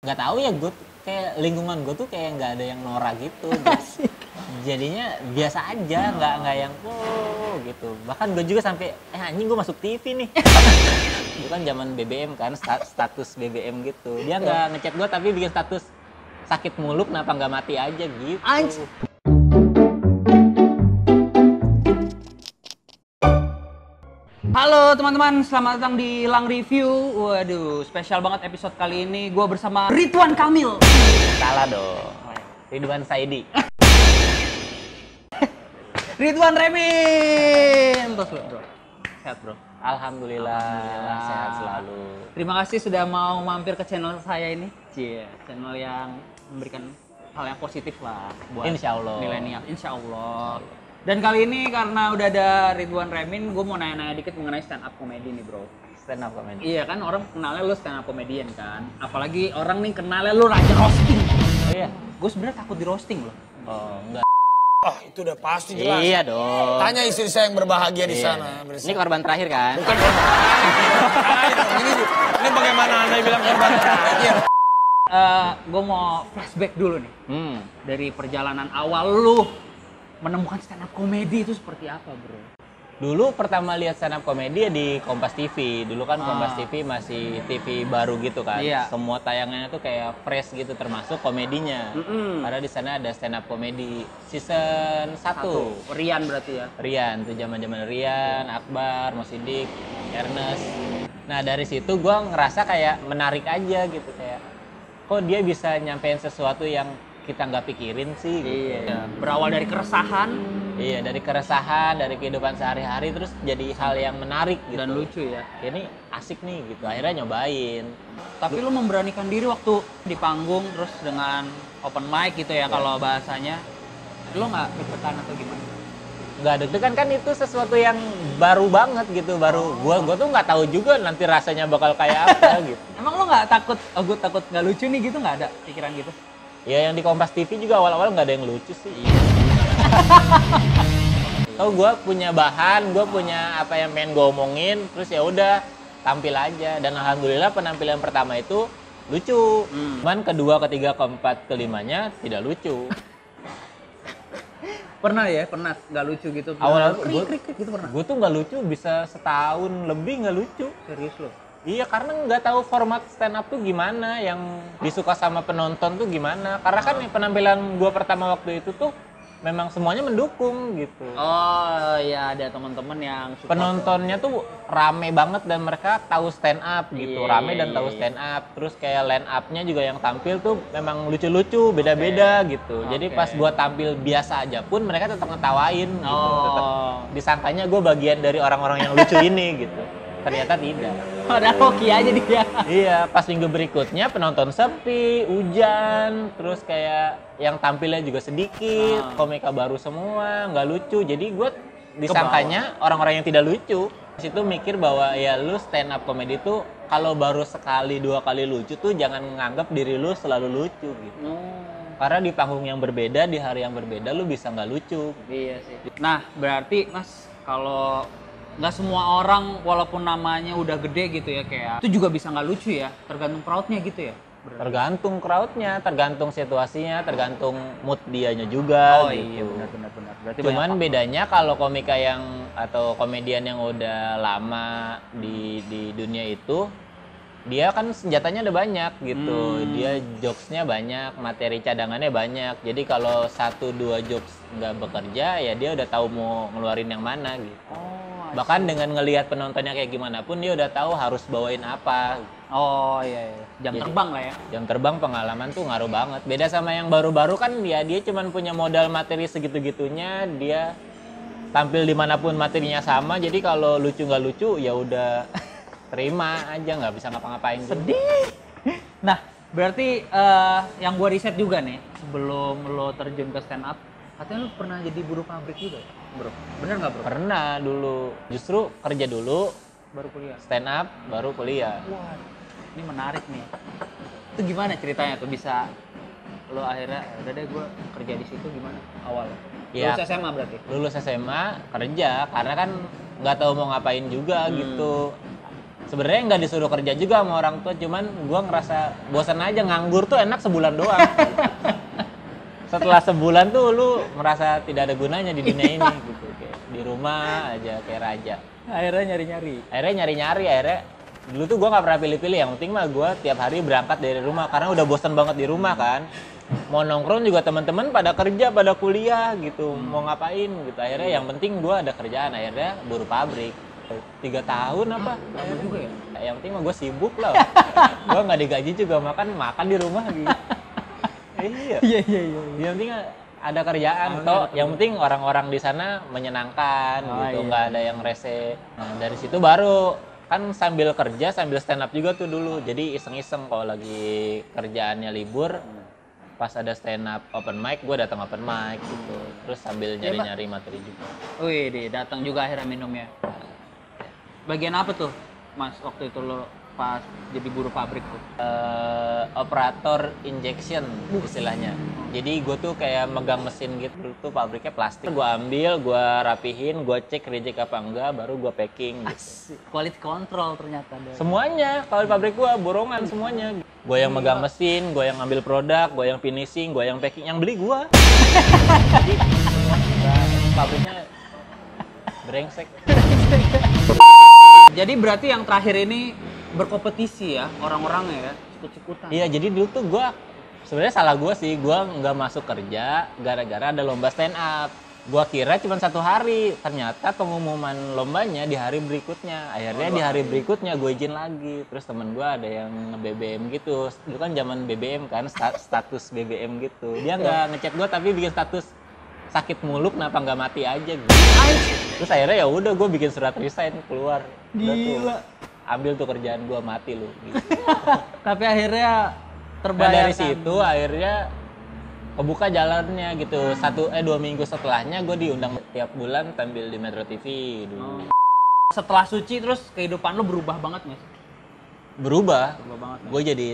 nggak tahu ya, gue kayak lingkungan gue tuh kayak nggak ada yang norak gitu. Jadinya biasa aja, nggak yang gitu. Bahkan gue juga sampai anjing gue masuk TV nih. Bukan zaman BBM kan, status BBM gitu. Dia nggak ngechat gue tapi bikin status sakit mulu kenapa nggak mati aja gitu. Halo teman-teman, selamat datang di Lang Review. Waduh, spesial banget episode kali ini. Gua bersama Ridwan Kamil. Salah dong, Ridwan Saidi. Ridwan Remin. Terus bro, sehat bro? Alhamdulillah, sehat selalu. Terima kasih sudah mau mampir ke channel saya ini. Channel yang memberikan hal yang positif lah buat Insyaallah. milenial. Insyaallah. Dan kali ini karena udah ada Ridwan Remin, gue mau nanya-nanya dikit mengenai stand up comedy nih bro. Stand up comedy. Iya kan, orang kenalnya lu stand up comedian kan. Apalagi orang nih kenalnya lu raja roasting. Oh iya? Gue sebenarnya takut di roasting loh. Oh enggak. Oh, itu udah pasti jelas. Iya dong. Tanya istri saya yang berbahagia di Iya. sana. Ini korban terakhir kan? Bukan ini bagaimana Anda bilang korban terakhir? Gue mau flashback dulu nih. Hmm. Dari perjalanan awal lu menemukan stand up comedy itu seperti apa bro? Dulu pertama lihat stand up comedy ya di Kompas TV. Dulu kan Kompas TV masih TV baru gitu kan. Iya. Semua tayangannya tuh kayak fresh gitu termasuk komedinya. Karena di sana ada stand up comedy season 1. Rian berarti ya? Rian, tuh zaman-zaman Rian, Akbar, Mo Sidik, Ernest. Nah, dari situ gua ngerasa kayak menarik aja gitu, kayak kok dia bisa nyampein sesuatu yang kita nggak pikirin sih gitu. Iya. Berawal dari keresahan Iya, dari keresahan, dari kehidupan sehari-hari terus jadi hal yang menarik gitu. dan lucu ya. Ini asik nih gitu. Akhirnya nyobain. Tapi lu memberanikan diri waktu di panggung terus dengan open mic gitu ya kalau bahasanya. Lu nggak deg-degan atau gimana? Nggak deg-degan kan, itu sesuatu yang baru banget gitu. Baru gua tuh nggak tahu juga nanti rasanya bakal kayak apa gitu. Emang lu nggak takut, gue takut nggak lucu nih gitu, nggak ada pikiran gitu? Ya yang di Kompas TV juga awal-awal nggak ada yang lucu sih. Tahu gue punya bahan, gue punya apa yang pengen gue omongin, terus ya udah tampil aja. Dan alhamdulillah penampilan pertama itu lucu. Cuman kedua, ketiga, keempat, kelimanya tidak lucu. Pernah ya, pernah nggak lucu gitu? Awal-awal krik gitu pernah? gue tuh nggak lucu bisa setahun lebih nggak lucu. Serius lo? Iya, karena nggak tahu format stand up tuh gimana, yang disuka sama penonton tuh gimana. Karena kan penampilan gue pertama waktu itu tuh memang semuanya mendukung gitu. Oh ya, ada teman-teman yang support. Penontonnya tuh rame banget dan mereka tahu stand up gitu. Iya, Rame dan tahu stand up. Terus kayak line up-nya juga yang tampil tuh memang lucu-lucu, beda-beda gitu. Jadi pas gua tampil biasa aja pun mereka tetap ngetawain gitu. Tetap disangkanya gue bagian dari orang-orang yang lucu ini gitu. Ternyata tidak. Padahal hoki aja dia. Iya, pas minggu berikutnya penonton sepi, hujan, terus kayak yang tampilnya juga sedikit, komika baru semua, nggak lucu. Jadi gue disangkanya orang-orang yang tidak lucu. Di situ mikir bahwa ya lu stand up comedy tuh kalau baru sekali dua kali lucu tuh jangan menganggap diri lu selalu lucu gitu. Karena di panggung yang berbeda, di hari yang berbeda lu bisa nggak lucu. Iya sih. Nah, berarti Mas kalau nggak semua orang walaupun namanya udah gede gitu ya kayak itu juga bisa nggak lucu ya, tergantung crowd-nya gitu ya. Tergantung crowd-nya, tergantung situasinya, tergantung mood dianya juga. Oh gitu. iya, benar. Berarti Cuman banyak bedanya kalau komika yang atau komedian yang udah lama di dunia itu, dia kan senjatanya ada banyak gitu. Dia jokesnya banyak, materi cadangannya banyak. Jadi kalau 1-2 jokes nggak bekerja, ya dia udah tahu mau ngeluarin yang mana gitu. Bahkan dengan ngelihat penontonnya kayak gimana pun dia udah tahu harus bawain apa. Oh iya. Jam terbang lah ya. Jam terbang, pengalaman tuh ngaruh banget. Beda sama yang baru-baru kan dia cuman punya modal materi segitu-gitunya, dia tampil dimanapun materinya sama. Jadi kalau lucu nggak lucu ya udah terima aja, nggak bisa ngapa-ngapain. Sedih. Nah, berarti yang gue riset juga nih sebelum lo terjun ke stand up, katanya lo pernah jadi buruh pabrik juga, bro? Bener nggak bro? Pernah dulu. Justru kerja dulu, Baru kuliah. stand up, baru kuliah. Wah, ini menarik nih. Itu gimana ceritanya tuh bisa lo akhirnya udah deh gue kerja di situ gimana awalnya? Ya, Lulus SMA berarti? lulus SMA kerja karena kan nggak tahu mau ngapain juga gitu. sebenarnya nggak disuruh kerja juga sama orang tua, cuman gue ngerasa bosan aja, nganggur tuh enak sebulan doang. Setelah sebulan tuh lu merasa tidak ada gunanya di dunia ini gitu, kayak di rumah aja kayak raja. Akhirnya nyari-nyari. Akhirnya dulu tuh gue nggak pernah pilih-pilih, yang penting mah gue tiap hari berangkat dari rumah karena udah bosan banget di rumah kan. Mau nongkrong juga teman-teman pada kerja, pada kuliah gitu, mau ngapain gitu. Akhirnya yang penting gue ada kerjaan, akhirnya buruh pabrik. 3 tahun apa? Lama juga ya? Yang penting mah gue sibuk lah. Gue nggak digaji juga, makan di rumah gitu. Iya. Yang penting ada kerjaan toh. Yang penting orang-orang di sana menyenangkan gitu, nggak ada yang rese. Nah, dari situ baru kan sambil kerja sambil stand up juga tuh dulu. Jadi iseng-iseng kalau lagi kerjaannya libur, pas ada stand up open mic, gue datang open mic gitu. Terus sambil nyari-nyari materi juga. Wih, datang juga akhirnya minumnya. Bagian apa tuh, Mas, waktu itu lo pas jadi buruh pabrik tuh? Operator injection istilahnya. Jadi gue tuh kayak megang mesin gitu, dulu tuh pabriknya plastik. Gue ambil, gue rapihin, gue cek reject apa enggak, baru gue packing gitu. Quality control ternyata deh. Semuanya, kalau di pabrik gue borongan semuanya. Gue yang megang mesin, gue yang ngambil produk, gue yang finishing, gue yang packing, yang beli gue. Jadi pabriknya brengsek. Jadi berarti yang terakhir ini berkompetisi ya orang-orangnya ya, ikut-ikutan. Iya, jadi dulu tuh gue sebenarnya salah gue sih, gue nggak masuk kerja gara-gara ada lomba stand up. Gue kira cuma 1 hari, ternyata pengumuman lombanya di hari berikutnya. Akhirnya di hari berikutnya gue izin lagi. Terus temen gue ada yang nge-BBM gitu. Itu kan zaman BBM kan, status BBM gitu. Dia nggak ngechat gue tapi bikin status sakit mulu kenapa nggak mati aja gitu. Terus akhirnya ya udah gue bikin surat resign keluar. Udah Gila. tuh, ambil tuh kerjaan gue, mati lu. Gitu. Tapi akhirnya Nah, terbayarkan. dari situ akhirnya kebuka jalannya gitu. 2 minggu setelahnya gue diundang tiap bulan tampil di Metro TV dulu. Setelah suci terus kehidupan lo berubah banget nggak sih? Berubah banget. gue jadi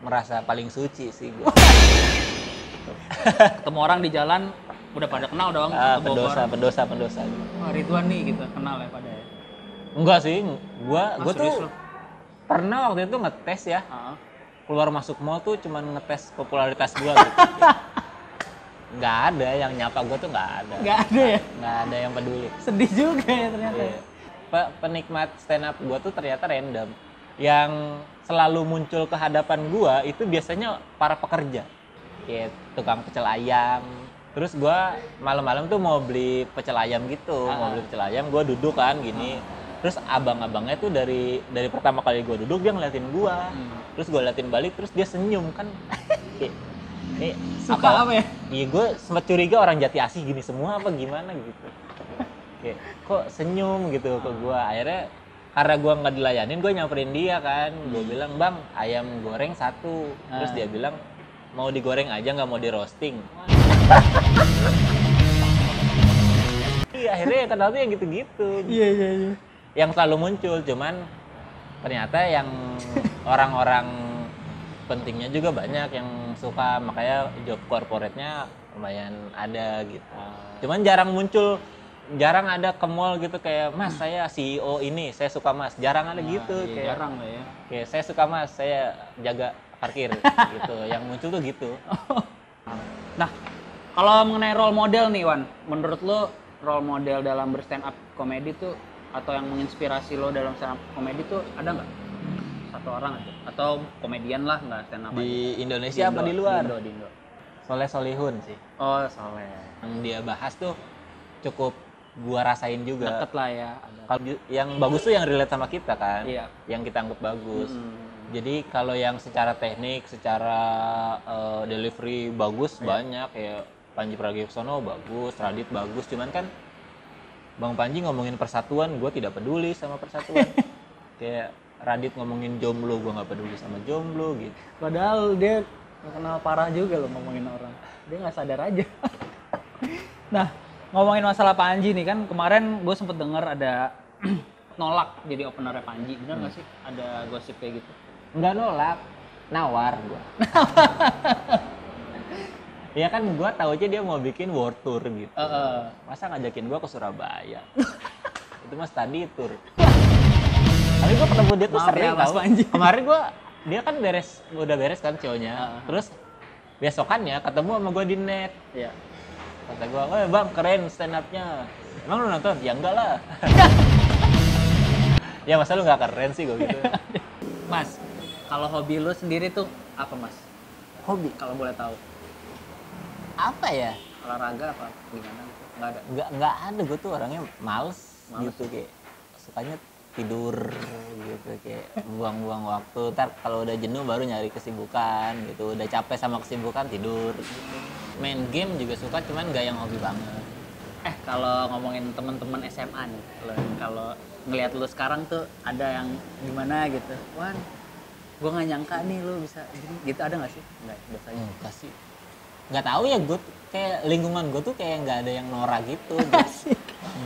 merasa paling suci sih gue. Ketemu orang di jalan udah pada kenal dong. ketemu orang. pendosa gitu. Wah, Ridwan nih gitu kenal ya pada ya. Enggak sih, gue Serius tuh lo? pernah waktu itu ngetes ya. Heeh. Keluar masuk mall tuh cuman ngetes popularitas gue gitu. Nggak ada yang nyapa gue tuh, nggak ada. Nggak ada ya? Nggak ada yang peduli. Sedih juga ya ternyata. Iya. Penikmat stand up gue tuh ternyata random. Yang selalu muncul ke hadapan gue itu biasanya para pekerja. Kayak tukang pecel ayam. Terus gue malam-malam tuh mau beli pecel ayam gitu. Mau beli pecel ayam, gue duduk kan gini. Terus abang-abangnya tuh dari pertama kali gue duduk dia ngeliatin gue. Terus gue liatin balik, terus dia senyum kan. Kayak, ini Suka apa ya? Iya, gue sempat curiga orang Jati Asih gini semua apa gimana gitu. Kayak, kok senyum gitu ke gue. Akhirnya karena gue nggak dilayanin, gue nyamperin dia kan. Gue bilang, bang, ayam goreng 1. Terus dia bilang, mau digoreng aja nggak mau di roasting. Iya, akhirnya kenal tuh yang gitu-gitu. Iya. Yang selalu muncul, cuman ternyata yang orang-orang pentingnya juga banyak yang suka, makanya job corporate-nya lumayan ada gitu. Cuman jarang muncul, jarang ada ke mall gitu kayak, mas saya CEO ini, saya suka mas, jarang ada gitu. Iya, Kayak, jarang lah ya. kayak saya suka mas, saya jaga parkir gitu. Yang muncul tuh gitu. Nah, kalau mengenai role model nih Wan, menurut lo role model dalam berstand up komedi tuh atau yang menginspirasi lo dalam stand up komedi tuh ada nggak? Satu orang aja atau komedian lah, nggak stand up Di aja. Indonesia apa di luar? Di Indo. Soleh Solihun sih. Oh, Soleh. Yang dia bahas tuh cukup gua rasain juga. Deket lah ya. Ada. Kalau yang bagus tuh yang relate sama kita kan, Iya. yang kita anggap bagus. Jadi kalau yang secara teknik, secara delivery bagus banyak, kayak Panji Pragiwaksono bagus, Radit bagus, cuman kan Bang Panji ngomongin persatuan, gue tidak peduli sama persatuan. Kayak Radit ngomongin jomblo, gue nggak peduli sama jomblo gitu. Padahal dia kenal parah juga loh ngomongin orang. Dia nggak sadar aja. Nah, ngomongin masalah Panji nih kan, kemarin gue sempet denger ada nolak jadi openernya Panji. Bener nggak sih ada gosip kayak gitu? Nggak nolak, nawar gue. Ya kan gue tahu aja dia mau bikin world tour gitu. Masa ngajakin gue ke Surabaya? Itu mah study tour. Tapi gue ketemu dia tuh Maaf sering ya, Mas tau. Panji. Kemarin dia kan udah beres kan cowoknya. Terus besokannya ketemu sama gue di net. Iya. Kata gue, "Wah bang keren stand up-nya." Emang lu nonton? Ya enggak lah. Ya masa lu nggak keren sih gue gitu. Mas, kalau hobi lu sendiri tuh apa, Mas? Hobi? Kalau boleh tahu. Apa ya? Olahraga apa gimana gitu? Nggak ada. Nggak ada, gue tuh orangnya males Males. gitu, kayak sukanya tidur gitu, kayak buang-buang waktu. Ntar kalau udah jenuh baru nyari kesibukan gitu, udah capek sama kesibukan tidur gitu. Main game juga suka, cuman nggak yang hobi banget. Kalau ngomongin teman-teman SMA nih, kalau ngelihat lu sekarang tuh ada yang gimana gitu, Wan, gue nggak nyangka nih lu bisa gini, gitu ada nggak sih? Nggak, biasanya. Enggak sih, nggak tahu ya, gue kayak lingkungan gue tuh kayak nggak ada yang norak gitu.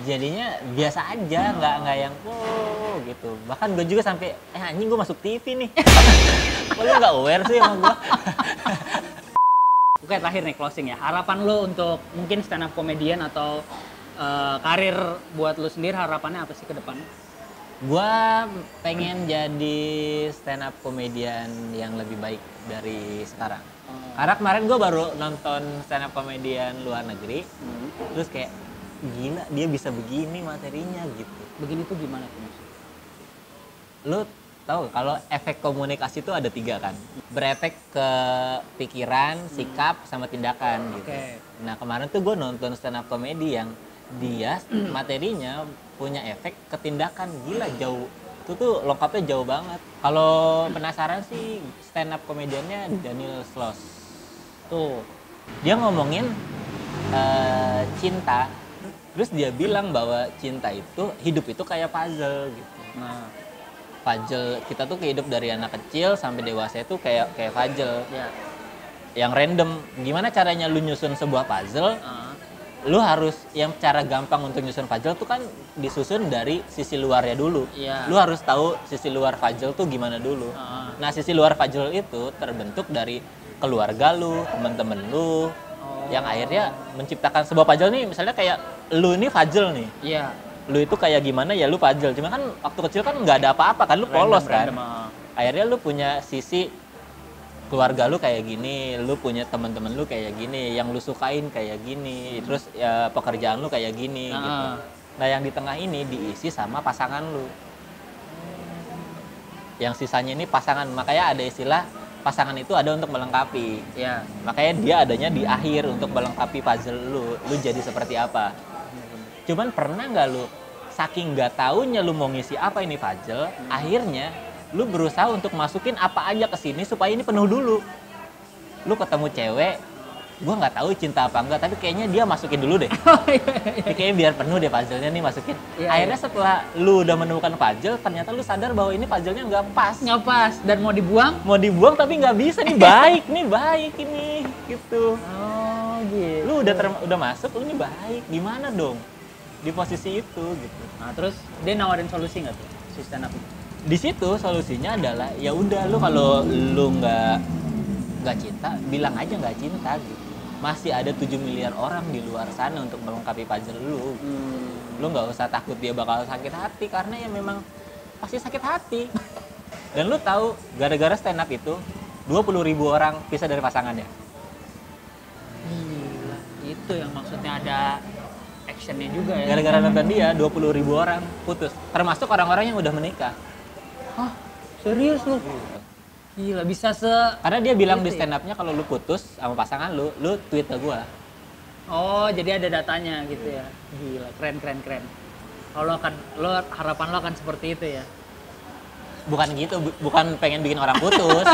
Jadinya biasa aja, nggak yang gitu. Bahkan gue juga sampai anjing gue masuk TV nih. Kok lu nggak aware sih sama gue? Oke, terakhir nih closing ya. Harapan lu untuk mungkin stand up comedian atau karir buat lu sendiri, harapannya apa sih ke depannya? Gua pengen jadi stand up comedian yang lebih baik dari sekarang. Karena kemarin gue baru nonton stand up comedian luar negeri, terus kayak gila dia bisa begini materinya gitu. Begini tuh gimana tuh, Mas? Lu tahu kalau efek komunikasi itu ada 3 kan? Berefek ke pikiran, sikap, sama tindakan gitu. Oke. Nah kemarin tuh gue nonton stand up comedy yang dia materinya punya efek ke tindakan, gila jauh. Itu tuh lengkapnya jauh banget. Kalau penasaran sih stand up komediannya Daniel Sloss. Tuh dia ngomongin cinta. Terus dia bilang bahwa cinta itu, hidup itu kayak puzzle gitu. Nah, Puzzle kita tuh hidup dari anak kecil sampai dewasa itu kayak puzzle ya. yang random. Gimana caranya lu nyusun sebuah puzzle? Lu harus, yang cara gampang untuk nyusun puzzle tuh kan disusun dari sisi luarnya dulu. Iya. Lu harus tahu sisi luar puzzle tuh gimana dulu. Nah, sisi luar puzzle itu terbentuk dari keluarga lu, temen-temen lu, yang akhirnya menciptakan sebuah puzzle nih. Misalnya kayak lu ini puzzle nih. Iya. Lu itu kayak gimana ya lu puzzle. Cuma kan waktu kecil kan nggak ada apa-apa kan, lu polos kan. Akhirnya lu punya sisi keluarga lu kayak gini, lu punya teman-teman lu kayak gini, yang lu sukain kayak gini, terus ya pekerjaan lu kayak gini gitu. Nah, yang di tengah ini diisi sama pasangan lu. Yang sisanya ini pasangan, makanya ada istilah pasangan itu ada untuk melengkapi. Iya. Makanya dia adanya di akhir untuk melengkapi puzzle lu jadi seperti apa. Cuman pernah nggak lu saking nggak taunya lu mau ngisi apa ini puzzle, akhirnya lu berusaha untuk masukin apa aja ke sini supaya ini penuh dulu. Lu ketemu cewek, gua nggak tahu cinta apa enggak, tapi kayaknya dia masukin dulu deh. Ini kayaknya biar penuh deh puzzle-nya nih, masukin. Iya, Akhirnya setelah lu udah menemukan puzzle, ternyata lu sadar bahwa ini puzzle-nya nggak pas. Nggak pas dan mau dibuang? Mau dibuang tapi nggak bisa, nih baik ini gitu. Oh, gitu. Lu udah masuk, lu nih baik, gimana dong di posisi itu gitu. Nah, terus dia nawarin solusi nggak tuh si stand up itu? Di situ solusinya adalah ya udah, lu kalau lu nggak cinta, bilang aja nggak cinta gitu. Masih ada 7 miliar orang di luar sana untuk melengkapi puzzle lu. Lu nggak usah takut dia bakal sakit hati, karena ya memang pasti sakit hati. Dan lu tahu gara-gara stand up itu 20.000 orang pisah dari pasangannya. Gila, itu yang maksudnya ada actionnya juga ya. Gara-gara nonton dia 20.000 orang putus, termasuk orang-orang yang udah menikah. Hah? Serius lu? Gila, bisa Karena dia bilang Gitu di stand up-nya kalau lu putus sama pasangan lu tweet ke gua. Oh, jadi ada datanya gitu ya. Gila, keren. Kalau lo harapan lo akan seperti itu ya. Bukan gitu, bukan pengen bikin orang putus.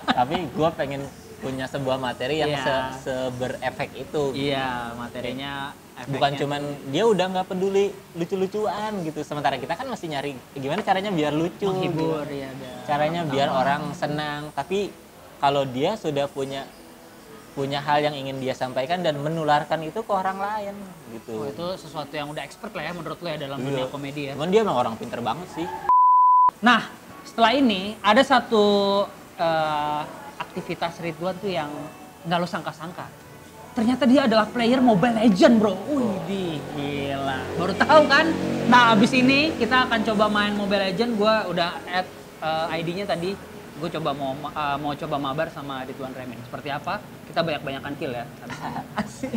Tapi gua pengen punya sebuah materi yang Iya. seberefek itu. Iya, materinya Bukan efeknya cuman tuh dia udah nggak peduli lucu-lucuan gitu. Sementara kita kan masih nyari gimana caranya biar lucu. menghibur gitu. ya. Ada. Caranya biar orang senang. Tapi kalau dia sudah punya hal yang ingin dia sampaikan dan menularkan itu ke orang lain gitu. Oh, itu sesuatu yang udah expert lah ya menurut lo ya dalam Iya. dunia komedi ya. Cuman dia emang orang pinter banget sih. Nah, setelah ini ada satu aktivitas Ridwan tuh yang nggak lo sangka-sangka. ternyata dia adalah player Mobile Legend, bro. Wih, gila. Baru tahu kan? Nah, abis ini kita akan coba main Mobile Legend. Gua udah add ID-nya tadi. Gue coba mau coba mabar sama Ridwan Remin. Seperti apa? Kita banyak-banyakan kill ya. Asik.